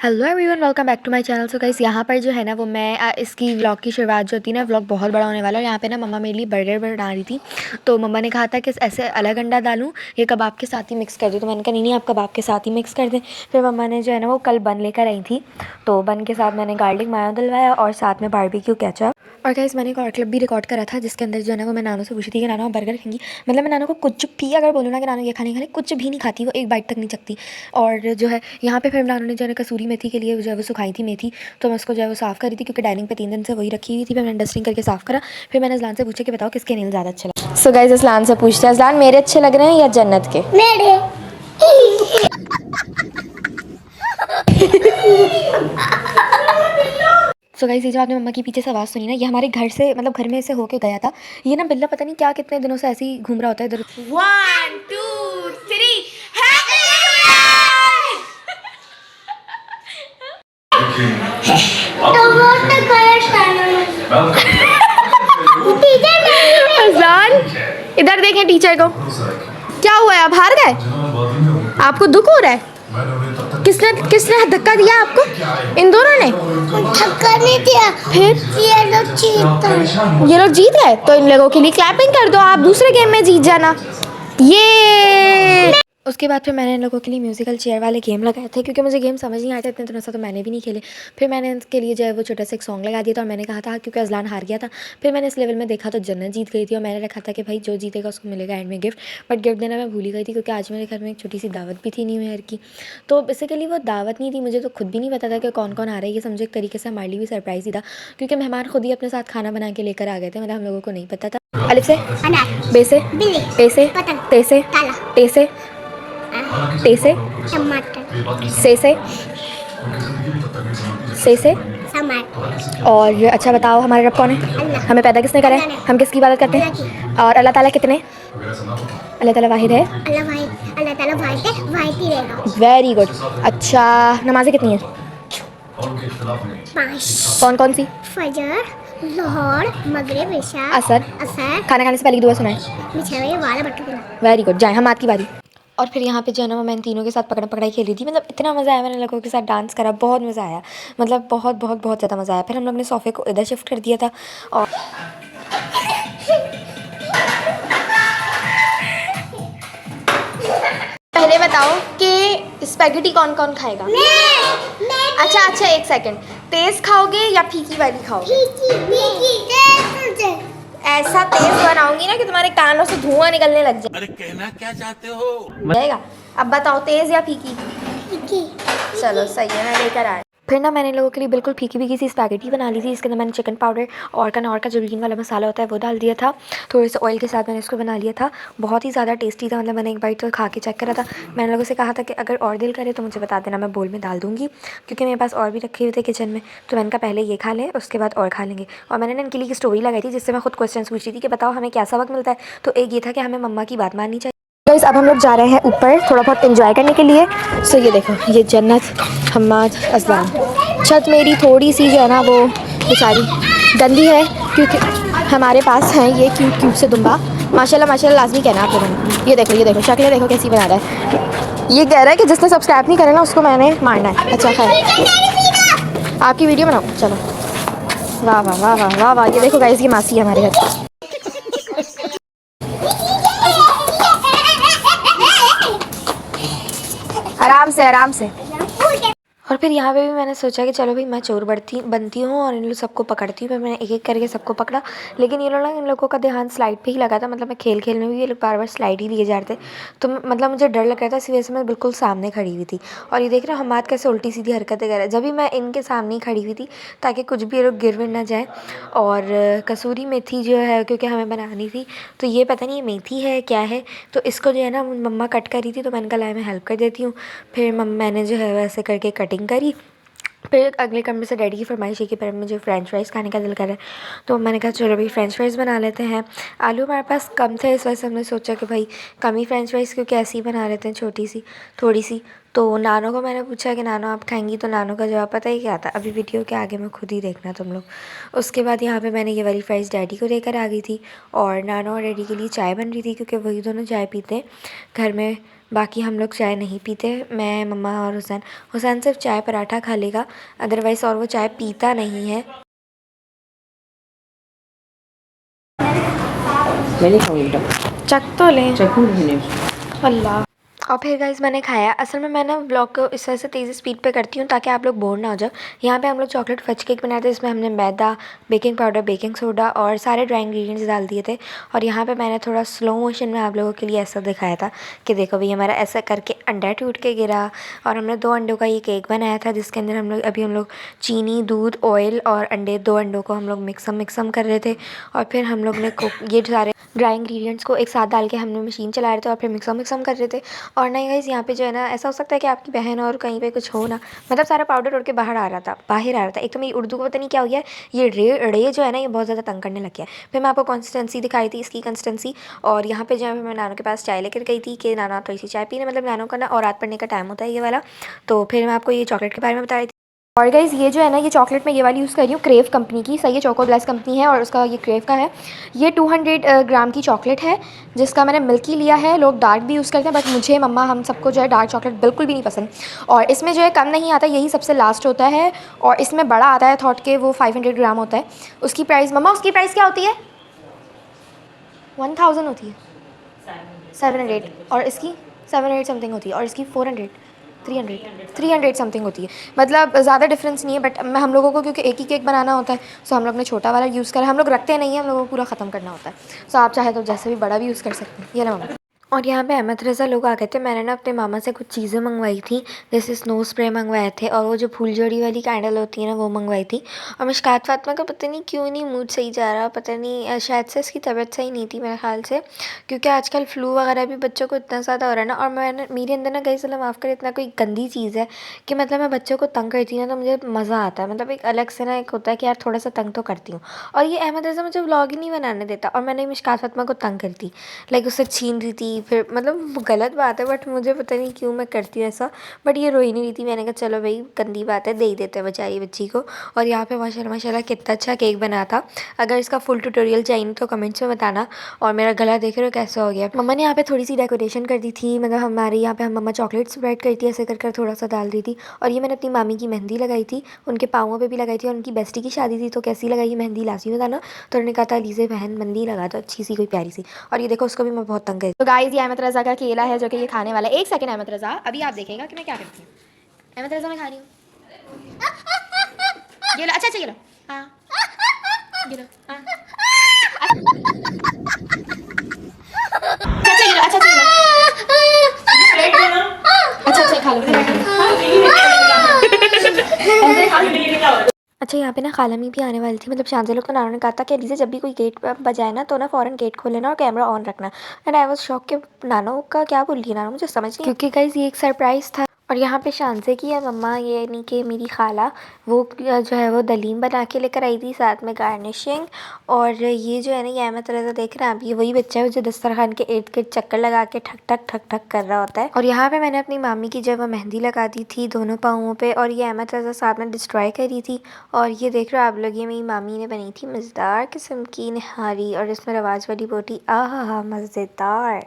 Hello everyone, welcome back to my channel. So guys, यहाँ पर जो है ना वो मैं इसकी व्लॉग की शुरुआत जो होती है ना, व्लॉग बहुत बड़ा होने वाला है। और यहाँ पे ना मम्मा मेरे लिए बर्गर बना रही थी। तो मम्मा ने कहा था कि ऐसे अलग अंडा डालूँ, ये कबाब के साथ ही मिक्स कर दूँ। तो मैंने कहा नहीं, आप कबाब के साथ ही मिक्स कर दें। फिर मम्मा ने जो है ना वो कल बन लेकर आई थी। तो बन के साथ मैंने गार्लिक मायो डलवाया और साथ में बारबेक्यू केचप। और गाइस, मैंने एक और क्लिप भी रिकॉर्ड करा था जिसके अंदर जो है ना वो मैं नानो से पूछी थी कि नानो आप बर्गर खाएंगी। मतलब मैं नानो को कुछ भी अगर बोलूँ ना कि नानो ये खाने खाने, कुछ भी नहीं खाती, वो एक बाइट तक नहीं चखती। और जो है यहाँ पे फिर नानो ने जो है कसूरी मेथी के लिए जो है वो सुखाई थी मेथी। तो मैं उसको जो है वो साफ़ करी थी क्योंकि डाइनिंग पे 3 दिन से वही रखी हुई थी। फिर मैंने डस्टिंग करके साफ़ करा। फिर मैंने अज़लान से पूछा कि बताओ किसके नेल ज़्यादा अच्छे लगे। सो गाइस, अज़लान से पूछते हैं, अज़लान मेरे अच्छे लग रहे हैं या जन्नत के? मेरे सो गाइस, ये जो आपने मम्मा की पीछे से आवाज़ सुनी ना, ये हमारे घर से मतलब घर में से होके गया था। ये ना बिल्ला पता नहीं क्या कितने दिनों से ऐसे ही घूम रहा होता है इधर। 1 2 3 हैप्पी अज़लान, इधर देखें टीचर को। क्या हुआ है, आप हार गए? आपको दुख हो रहा है? किसने किसने धक्का दिया आपको? इन दोनों ने धक्का नहीं दिया। फिर ये लोग जीत गए। तो इन लोगों के लिए क्लैपिंग कर दो, आप दूसरे गेम में जीत जाना। ये उसके बाद फिर मैंने इन लोगों के लिए म्यूज़िकल चेयर वाले गेम लगाए थे क्योंकि मुझे गेम समझ नहीं आए थे इतने दिनों से, तो मैंने भी नहीं खेले। फिर मैंने इनके लिए जो है वो छोटा सा एक सॉन्ग लगा दिया था। और मैंने कहा था क्योंकि अज़लान हार गया था, फिर मैंने इस लेवल में देखा तो जन्नत जीत गई थी। और मैंने रखा था कि भाई जो जीतेगा उसको मिलेगा एंड में गिफ्ट। बट गिफ्ट देना मैं भूल ही गई थी क्योंकि आज मेरे घर में एक छोटी सी दावत भी थी न्यू ईयर की। तो बेसिकली वो दावत नहीं थी, मुझे तो खुद भी नहीं पता था कि कौन कौन आ रहा है। ये समझो एक तरीके से हमारे लिए भी सरप्राइज़ ही था क्योंकि मेहमान खुद ही अपने साथ खाना बना के लेकर आ गए थे। मतलब हम लोगों को नहीं पता था। अलिफ से, बे से, बिल्ली, पे से, पतंग, ते से, ताला, टे से, टे से, टमाटर, से टमाटर। और अच्छा बताओ, हमारा रब कौन है? अल्लाह। हमें पैदा किसने करा है? हम किसकी इबादत करते अल्लाह हैं? और अल्लाह ताला कितने? अल्लाह ताला वाहिद है। अल्लाह ताला वाहिद है, वाहिद ही रहेगा। Very good. अच्छा, नमाजें कितनी हैं? 5 कौन कौन सी? फजर, जोहर, मगरिब, इशा, असर। असर, खाना खाने से पहले की दुआ सुनाए। बिछावे वाला बटुकना। Very good. जाए हम, की बारी। और फिर यहाँ पे जो है ना मैं इन तीनों के साथ पकड़ पकड़ाई खेली थी। मतलब इतना मज़ा आया, मैंने लोगों के साथ डांस करा, बहुत मज़ा आया। मतलब बहुत बहुत बहुत ज़्यादा मज़ा आया। फिर हम लोग ने सोफ़े को इधर शिफ्ट कर दिया था। और पहले बताओ कि स्पैगेटी कौन कौन खाएगा? अच्छा, एक सेकंड। तेज़ खाओगे या फीकी वाली खाओगे? ऐसा तेज़ बनाऊंगी ना कि तुम्हारे कानों से धुआं निकलने लग जाए। अरे कहना क्या चाहते हो? जाएगा। अब बताओ, तेज़ या फीकी? चलो सही है, मैं लेकर आया। फिर ना मैंने लोगों के लिए बिल्कुल फीकी फीकी सी स्पैगेटी बना ली थी। इसके अंदर मैंने चिकन पाउडर और का जो ग्रीन वाला मसाला होता है वो डाल दिया था। थोड़े से ऑयल के साथ मैंने इसको बना लिया था। बहुत ही ज़्यादा टेस्टी था। मतलब मैंने एक बाइट तो खा के चेक करा था। मैंने लोगों से कहा था कि अगर और दिल करे तो मुझे बता देना, मैं बोल में डाल दूँगी क्योंकि मेरे पास और भी रखे हुए थे किचन में। तो मैंने कहा पहले ये खा लें, उसके बाद और खा लेंगे। और मैंने ना इनके लिए स्टोरी लगाई थी जिससे मैं खुद क्वेश्चन पूछ रही थी कि बताओ हमें क्या सबक मिलता है। तो एक ये था कि हमें मम्मा की बात माननी चाहिए। गाइस, अब हम लोग जा रहे हैं ऊपर थोड़ा बहुत एंजॉय करने के लिए। सो ये देखो, ये जन्नत, हम्माद, अज़लान। छत मेरी थोड़ी सी जो है ना वो बेचारी गंदी है क्योंकि हमारे पास हैं ये क्यूट क्यूट से दुम्बा। माशाल्लाह माशाल्लाह लाजमी कहना आप लोगों ने। ये देखो शक्लें देखो कैसी बना रहा है। ये कह रहा है कि जिसने सब्सक्राइब नहीं करा ना उसको मैंने मारना है। अच्छा खैर, आपकी वीडियो बनाओ चलो। वाह वाह वाह वाह वाह वाह। ये देखो गाइस, ये मासी है हमारे घर। आराम से। और फिर यहाँ पे भी मैंने सोचा कि चलो भाई मैं चोर बनती हूँ और इन लोग सबको पकड़ती हूँ। फिर मैंने एक एक करके सबको पकड़ा। लेकिन ये लोग ना, इन लोगों का ध्यान स्लाइड पे ही लगा था। मतलब मैं खेल में भी ये लोग बार बार स्लाइड ही लिए जा रहे थे। तो मतलब मुझे डर लग रहा था, इसी वजह से मैं बिल्कुल सामने खड़ी हुई थी। और ये देख रहे हो हमाद कैसे उल्टी सीधी हरकतें कर रहा है। जब भी मैं इनके सामने ही खड़ी हुई थी ताकि कुछ भी ये लोग गिर विर ना जाए। और कसूरी मेथी जो है क्योंकि हमें बनानी थी, तो ये पता नहीं ये मेथी है क्या है। तो इसको जो है ना मम्मा कट करी थी, तो मैंने कहा मैं हेल्प कर देती हूँ। फिर मैंने जो है वैसे करके कटिंग करी। फिर अगले कमरे से डैडी की फरमाइश है कि पर मुझे फ्रेंच फ्राइज़ खाने का दिल कर रहा है। तो मैंने कहा चलो भाई फ्रेंच फ्राइज़ बना लेते हैं। आलू हमारे पास कम थे, इस वजह से हमने सोचा कि भाई कम ही फ्रेंच फ्राइज़ क्योंकि ऐसे ही बना लेते हैं, छोटी सी थोड़ी सी। तो नानो को मैंने पूछा कि नानो आप खाएंगी? तो नानो का जवाब पता ही क्या था, अभी वीडियो के आगे में खुद ही देखना तुम लोग। उसके बाद यहाँ पे मैंने ये वाली फ्राइज़ डैडी को देकर आ गई थी। और नानो और डैडी के लिए चाय बन रही थी क्योंकि वही दोनों चाय पीते हैं घर में। बाकी हम लोग चाय नहीं पीते, मैं, मम्मा और हुसैन। हुसैन सिर्फ चाय पराठा खा लेगा, अदरवाइज़ और वो चाय पीता नहीं है। मैं नहीं खाऊंगी बेटा, चख तो लें। चखूंगी। अल्लाह। और फिर गाइस मैंने खाया। असल में मैं ना व्लॉग को इस वजह से तेज़ी स्पीड पे करती हूँ ताकि आप लोग बोर ना हो जाओ। यहाँ पे हम लोग चॉकलेट फज केक बनाए थे, इसमें हमने मैदा, बेकिंग पाउडर, बेकिंग सोडा और सारे ड्राई इंग्रेडिएंट्स डाल दिए थे। और यहाँ पे मैंने थोड़ा स्लो मोशन में आप लोगों के लिए ऐसा दिखाया था कि देखो भाई हमारा ऐसा करके अंडा टूट के गिरा। और हमने 2 अंडों का ये केक बनाया था जिसके अंदर हम लोग चीनी, दूध, ऑयल और अंडे, 2 अंडों को हम लोग मिक्सम कर रहे थे। और फिर हम लोग ने ये सारे ड्राई इंग्रेडिएंट्स को एक साथ डाल के हमने मशीन चला रहे थे और फिर मिक्सम कर रहे थे। और नहीं गाइस, यहाँ पे जो है ना, ऐसा हो सकता है कि आपकी बहन और कहीं पे कुछ हो ना, मतलब सारा पाउडर उड़ के बाहर आ रहा था। एक तो मेरी उर्दू को पता नहीं क्या हो गया है, ये रे जो है ना, ये बहुत ज़्यादा तंग करने लग गया है। फिर मैं आपको कंसिस्टेंसी दिखाई थी, इसकी कंसिस्टेंसी। और यहाँ पे जो है मैं नानू के पास चाय लेकर गई थी कि नाना थोड़ी सी चाय पीने, मतलब नानू का ना और रात पढ़ने का टाइम होता है ये वाला। तो फिर मैं आपको ये चॉकलेट के बारे में बता रही थी। और गाइज़ ये जो है ना, ये चॉकलेट मैं ये वाली यूज़ कर रही हूँ, क्रेव कंपनी की। सही है, चोको ब्लेस कंपनी है और उसका ये क्रेव का है। ये 200 ग्राम की चॉकलेट है जिसका मैंने मिल्की लिया है। लोग डार्क भी यूज़ करते हैं बट मुझे, मम्मा, हम सबको जो है डार्क चॉकलेट बिल्कुल भी नहीं पसंद। और इसमें जो है कम नहीं आता, यही सबसे लास्ट होता है। और इसमें बड़ा आता है थॉट के, वो 500 ग्राम होता है। उसकी प्राइस, मम्मा उसकी प्राइस क्या होती है? 1000 होती है, 700। और इसकी 700 समथिंग होती है और इसकी 400, 300 समथिंग होती है। मतलब ज़्यादा डिफरेंस नहीं है बट हम लोगों को क्योंकि एक ही केक बनाना होता है, सो हम लोग ने छोटा वाला यूज़ करा। हम लोग रखते नहीं हैं, हम लोगों को पूरा ख़त्म करना होता है। सो आप चाहे तो जैसे भी बड़ा भी यूज़ कर सकते हैं। ये ना मम्मा। और यहाँ पे अहमद रज़ा लोग आ गए थे। मैंने ना अपने मामा से कुछ चीज़ें मंगवाई थी, जैसे स्नो स्प्रे मंगवाए थे और वो जो फूलझड़ी वाली कैंडल होती है ना, वो मंगवाई थी। और मिशकात फातिमा का पता नहीं क्यों नहीं मूड सही जा रहा, पता नहीं, शायद से इसकी तबीयत सही नहीं थी मेरे ख्याल से, क्योंकि आजकल फ्लू वगैरह भी बच्चों को इतना ज़्यादा हो रहा है ना। और मैंने, मेरे अंदर ना गई सलाह माफ़ कर, इतना कोई गंदी चीज़ है कि मतलब मैं बच्चों को तंग करती हूँ ना तो मुझे मज़ा आता है। मतलब एक अलग से ना एक होता है कि यार थोड़ा सा तंग तो करती हूँ। और ये अहमद रज़ा मुझे व्लॉग ही नहीं बनाने देता और मैंने मिशकात फातिमा को तंग करती, लाइक उससे छीन रही थी। फिर मतलब गलत बात है बट मुझे पता नहीं क्यों मैं करती हूँ ऐसा। बट ये रो ही नहीं रही थी। मैंने कहा चलो भाई गंदी बात है, दे ही देते हैं बेचारी बच्ची को। और यहाँ पे माशाल्लाह कितना अच्छा केक बना था। अगर इसका फुल ट्यूटोरियल चाहिए तो कमेंट्स में बताना। और मेरा गला देख रहे हो कैसा हो गया। मम्मा ने यहाँ पे थोड़ी सी डेकोरेशन कर दी थी, मतलब हमारे यहाँ पे हम मम्मा चॉकलेट स्प्रेड करती है, ऐसे कर थोड़ा सा डाल दी थी। और ये मैंने अपनी मामी की मेहंदी लगाई थी, उनके पाँवों पे भी लगाई थी। और उनकी बेस्टी की शादी थी तो कैसी लगाई मेहंदी लाजमी बताना। तो उन्होंने कहा था लीजिए बहन मेहंदी लगा दो अच्छी सी कोई प्यारी सी। और ये देखो उसको भी मैं बहुत तंग गई। तो गाइस ये अहमद रज़ा का केला है जो कि ये खाने वाला है। एक सेकंड अहमद रज़ा, अभी आप देखेगा कि मैं क्या करती हूँ। अहमद रज़ा मैं खा रही हूँ, ये लो। अच्छा ये लो, हाँ ये लो, हाँ अच्छा ये लो, अच्छा ये लो, अच्छा खा लो। अच्छा यहाँ पे ना खालामी भी आने वाली थी, मतलब शांजा लोग। तो नानू ने कहा था कि अलीज़ा जब भी कोई गेट बजाए ना तो ना फ़ौरन गेट खोल लेना और कैमरा ऑन रखना। एंड आई वाज शॉक कि नानू का क्या बोल रही है नानू, मुझे समझ नहीं, क्योंकि गाइस ये एक सरप्राइज़ था। और यहाँ पे शांजे की है मम्मा, ये यानी कि मेरी खाला, वो जो है वो दलीम बना के लेकर आई थी, साथ में गार्निशिंग। और ये जो है ना, ये अहमद रज़ा देख रहे हैं आप, ये वही बच्चा है जो दस्तरखान के इर्द गिर्द चक्कर लगा के ठक ठक कर रहा होता है। और यहाँ पे मैंने अपनी मामी की जब मेहंदी लगा दी थी दोनों पाँवों पे, और ये अहमद रज़ा साहब ने डिस्ट्रॉय करी थी। और ये देख रहे हो आप लोग, ये मेरी मामी ने बनी थी मज़ेदार किस्म की नहारी, और इसमें रवाज वाली बोटी, आहा मज़ेदार।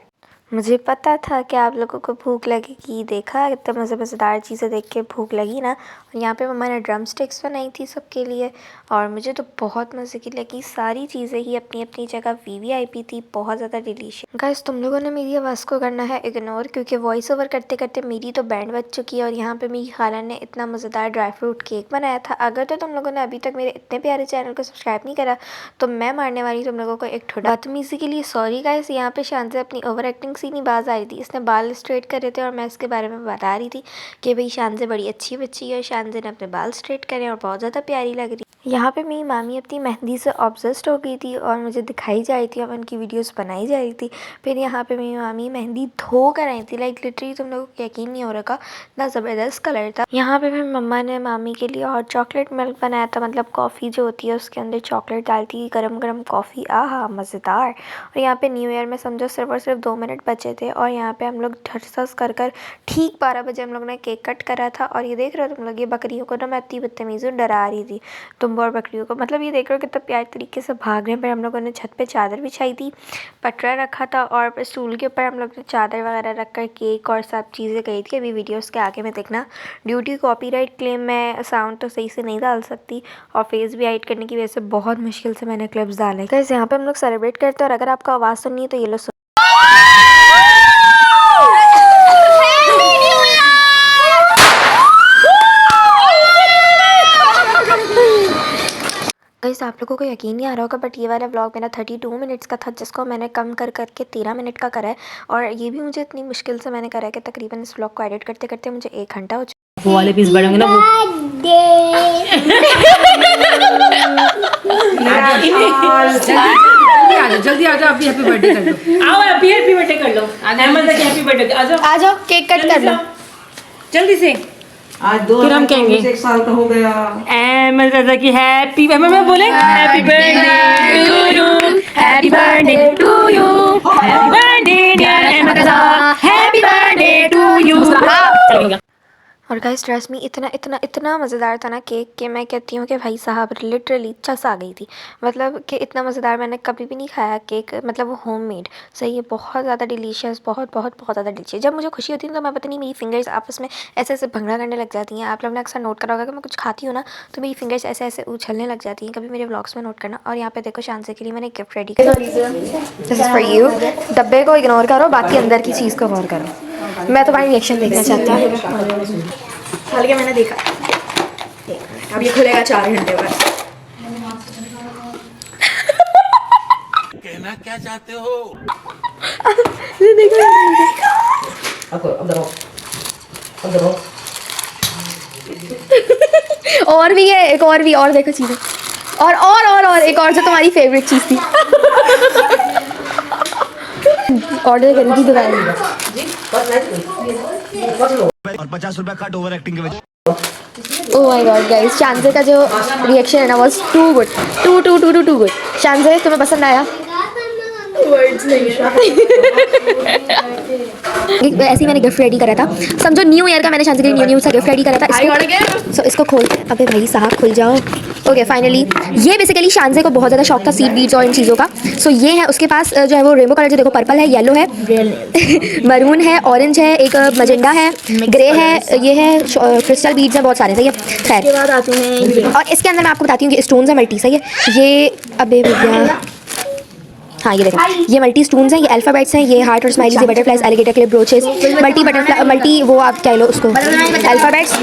मुझे पता था कि आप लोगों को भूख लगेगी, देखा इतने मज़ेदार चीज़ें देख के भूख लगी ना। और यहाँ पे मम्मा ने ड्रम स्टिक्स बनाई थी सबके लिए और मुझे तो बहुत मज़े की लगी। सारी चीज़ें ही अपनी अपनी जगह वीवीआईपी थी, बहुत ज़्यादा डिलीशियस। गाइस तुम लोगों ने मेरी आवाज़ को करना है इग्नोर, क्योंकि वॉइस ओवर करते करते मेरी तो बैंड बज चुकी है। और यहाँ पर मेरी खाला ने इतना मज़ेदार ड्राई फ्रूट केक बनाया था। अगर तो तुम लोगों ने अभी तक मेरे इतने प्यारे चैनल को सब्सक्राइब नहीं करा तो मैं मारने वाली तुम लोगों को एक ठुड्डा। बदतमीज़ी के लिए सॉरी गाइस। यहाँ पे शांजा अपनी ओवर एक्टिंग सी नहीं बाज आ रही थी, इसने बाल स्ट्रेट कर रहे थे और मैं इसके बारे में बता रही थी कि भाई शांजे बड़ी अच्छी बच्ची है और शांजे ने अपने बाल स्ट्रेट करे और बहुत ज़्यादा प्यारी लग रही। यहाँ पे मेरी मामी अपनी मेहंदी से ऑब्सेस्ड हो गई थी और मुझे दिखाई जा रही थी और उनकी वीडियोस बनाई जा रही थी। फिर यहाँ पे मेरी मामी मेहंदी धो कर आई थी, लाइक लिटरली तुम लोगों को यकीन नहीं हो रहा इतना ज़बरदस्त कलर था। यहाँ पे फिर मम्मा ने मामी के लिए और चॉकलेट मिल्क बनाया था, मतलब कॉफ़ी जो होती है उसके अंदर चॉकलेट डालती है, गरम गरम कॉफ़ी, आहा मज़ेदार। और यहाँ पे न्यू ईयर में समझो सिर्फ और सिर्फ 2 मिनट बचे थे और यहाँ पे हम लोग ठस कर ठीक 12 बजे हम लोग ने केक कट करा था। और ये देख रहे हो तुम लोग, ये बकरियों को ना मैं इतनी बदतमीज़ी डरा रही थी। तुम नींबू और बकरियों को। मतलब ये देख रहे हो कितना प्यारे तरीके से भाग रहे हैं। पर हम लोगों ने छत पे चादर बिछाई थी, पटरा रखा था और फिर स्टूल के ऊपर हम लोग ने चादर वगैरह रख कर केक और सब चीज़ें गई थी। अभी वीडियोस के आगे में देखना। ड्यूटी कॉपीराइट क्लेम, मैं साउंड तो सही से नहीं डाल सकती और फेस भी हाइड करने की वजह से बहुत मुश्किल से मैंने क्लिप्स डाले। गाइस यहाँ पे हम लोग सेलिब्रेट करते हैं और अगर आपको आवाज़ सुननी है तो ये लो सुन। गाइस आप लोगों को यकीन नहीं आ रहा होगा बट ये वाला व्लॉग मेरा 32 मिनट्स का था, जिसको मैंने कम कर करके 13 मिनट का करा है। और ये भी मुझे इतनी मुश्किल से मैंने करा है कि तकरीबन इस व्लॉग को एडिट करते करते मुझे 1 घंटा हो चुका। वो वाले पीस बड़े होंगे ना वो। जल्दी आ जाओ, अभी हैप्पी बर्थडे कर लो। आओ अभी हैप्पी बर्थडे कर लो। अहमद की हैप्पी बर्थडे आ जाओ केक कट कर लो जल्दी से। आज दो फिर हम कहेंगे 1 साल का हो गया। अहमद रजा की हैप्पी, मैं बोले happy birthday to you, happy birthday to you, happy birthday dear Ahmed Raza, happy birthday to you. और गाइस ट्रस्ट मी इतना मज़ेदार था ना केक कि मैं कहती हूँ कि भाई साहब लिटरली चस आ गई थी। मतलब कि इतना मज़ेदार मैंने कभी भी नहीं खाया केक, मतलब वो होममेड। सही है, बहुत ज़्यादा डिलीशियस, बहुत ज़्यादा डिलीशियस। जब मुझे खुशी होती है तो मैं पता नहीं मेरी फिंगर्स आपस में ऐसे ऐसे भंगड़ा करने लग जाती हैं। आप लोगों ने अक्सर नोट करा होगा कि मैं कुछ खाती हूँ ना तो मेरी फिंगर्स ऐसे ऐसे उछलने लग जाती हैं। कभी मेरे व्लॉग्स में नोट करना। और यहाँ पे देखो शांति के लिए मैंने गिफ्ट रेडी किया। This is for you. डब्बे को इग्नोर करो, बाकी अंदर की चीज़ को गौर करो। मैं तुम्हारी रिएक्शन देखना चाहती हूँ। हालांकि मैंने देखा, अब ये खुलेगा 4 घंटे बाद। कहना क्या चाहते हो? और भी है, एक और भी, और देखो चीजें, और एक और जो तुम्हारी फेवरेट चीज थी। ऑर्डर करी थी दोबारा। और 50 रुपया कट ओवर एक्टिंग के वजह। ओह माय गॉड गाइस, शानजे का जो रिएक्शन है ना was too good, too good. शानजे तुम्हें पसंद आया? वर्ड्स नहीं है। ऐसे ही मैंने गिफ्ट रेडी करा था, समझो न्यू ईयर का मैंने शानजे के लिए न्यू सा गिफ्ट रेडी करा था। इसको सो इसको खोल, अबे भाई साहब खुल जाओ। ओके फाइनली ये बेसिकली शानजे को बहुत ज़्यादा शौक था सीड बीड्स और इन चीज़ों का। सो ये है उसके पास जो है वो रेनबो कलर, जो देखो पर्पल है, येलो है, मरून है, ऑरेंज है, एक मजेंडा है, ग्रे है, ये है क्रिस्टल बीड्स है, बहुत सारे। सही है, खैर बाद आते हैं। और इसके अंदर मैं आपको बताती हूँ कि स्टोन्स है मल्टी। सही है, ये अबे भैया हाँ ये देखो, ये मल्टी स्टोन्स हैं, ये अल्फ़ाबेट्स हैं, ये हार्ट और स्माइलीज, ये butterflies, alligator clip brooches, multi butterfly, multi वो आप क्या लो उसको अल्फ़ाबेट्स।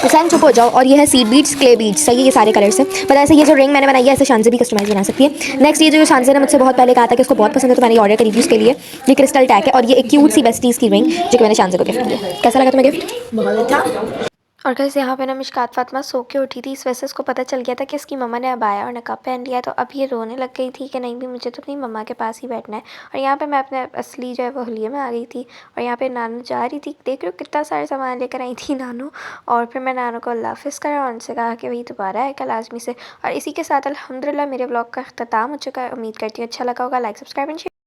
हुसैन चुप हो जाओ। और ये है सीड बीड्स, क्ले बीड्स। सही है, ये सारे कलर्स हैं। पर ऐसे ये जो रिंग मैंने बनाई है ऐसे शानजे भी कस्टमाइज बना सकती है। नेक्स्ट ये जो शानजे ने मुझसे बहुत पहले कहा था कि उसको बहुत पसंद है तो मैंने ऑर्डर करी थी उसके लिए। ये क्रिस्टल टैग है और ये एक क्यूट सी बेस्टीज़ की रिंग जो कि मैंने शानजे को गिफ्ट किया। कैसा लगा तुम्हें गिफ्ट? बहुत अच्छा। और गाइस यहाँ पे ना मिशकात फातिमा सो के उठी थी, इस वजह से उसको पता चल गया था कि इसकी मम्मा ने अबाया और नकाब पहन लिया। तो अब ये रोने लग गई थी कि नहीं भी मुझे तो अपनी मम्मा के पास ही बैठना है। और यहाँ पे मैं अपने असली जो है वो हुलिये में आ गई थी और यहाँ पे नानू जा रही थी। देख रहे हो कितना सारा सामान लेकर आई थी नानू। और फिर मैं नानू को अल्लाह हाफ़िज़ करा और उनसे कहा कि वही दोबारा है कल आज़मी से। और इसी के साथ अल्हम्दुलिल्लाह मेरे व्लॉग का अख्ताम हो चुका है। उम्मीद करती हूँ अच्छा लगा होगा। Like subscribe and share.